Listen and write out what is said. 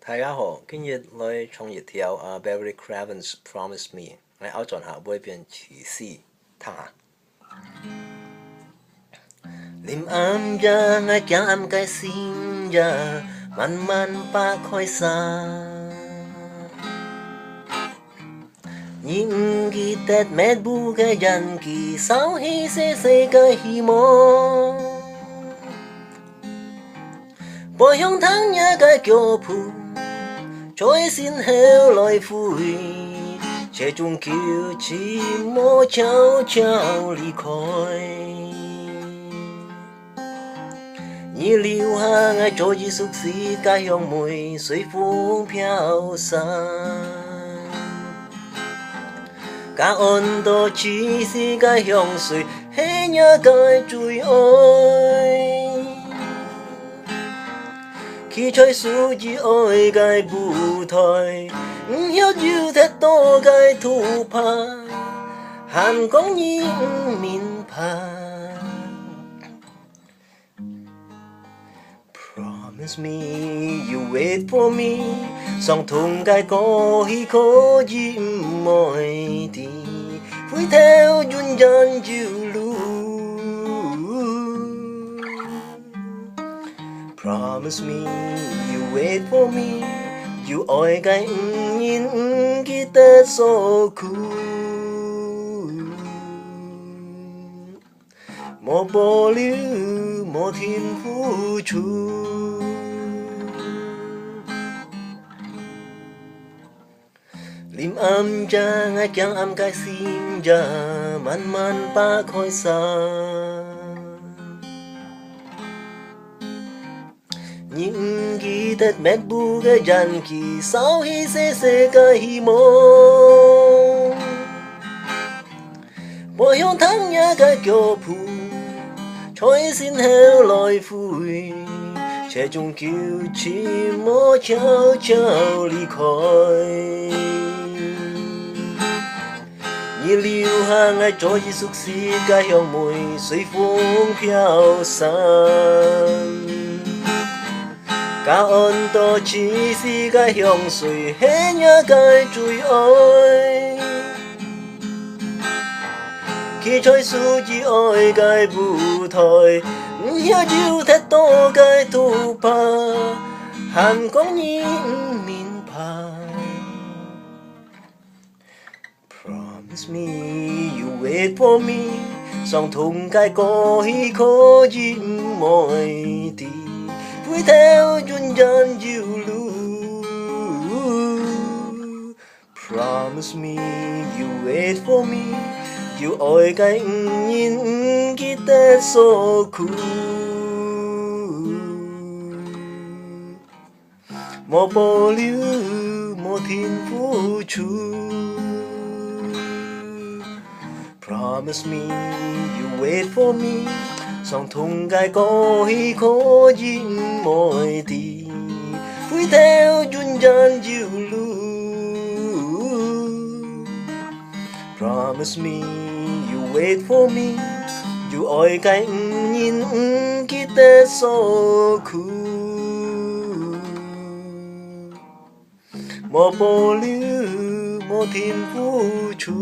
大家好，今日來創業條Barry Cravens Promise Me，我拗盡下每邊廚師聽下。Lim am ja ngay chẳng am cái xin ja man man pa khói xa những kỳ tết mét bu cái dàn kỳ sao hi se cái hi mô bồi hông thắng nhà cái kiểu phụ trôi xin heo lòi phui trẻ chung kiều chỉ mô cháu cháu ly khói như liu ha ngay chỗ gì xúc xí cái hương mùi suy phun phiêu xa cả ôn tô chỉ xí cái hương suy hé nhớ cái chui ôi khi chơi su chỉ ôi cái bù thôi hiểu như thế to cái thu pa hàn công nhìn min pa Promise me you wait for me song thùng cái có hi có gì mọi đi vui theo duyên dáng chiều lu Promise me you wait for me you oi cái nhìn kita so cool một bộ liu một thiên phú chu Lim am ja ngay chẳng am cái xin ja man man pa khói xa những kỳ tết mét bu cái dàn kỳ sao hi se cái hi mô bồi hông thắng nhà cái kiểu phụ trôi xin heo lòi phui trẻ chung kiều chỉ mô cháu cháu ly khói như liu ha ngay chỗ gì xúc xí cái hương mùi suy phun phiêu xa cả ôn tô chỉ xí cái hương suy hé nhớ cái chui ôi khi chơi su chỉ ôi cái bù thôi nhớ chiều thế to cái thu pa hàn công nhìn min pa Promise me you wait for me song thùng cái có hi có gì mọi đi vui theo duyên dáng chiều lu Promise me you wait for me you oi cái nhìn kita so cool một bộ liu một thiên phú chu Promise me you wait for me song thùng cái có hi có gì mọi đi vui theo duyên dáng chiều lu Promise me you wait for me you oi cái nhìn kita so cool một bộ liu một thiên phú chu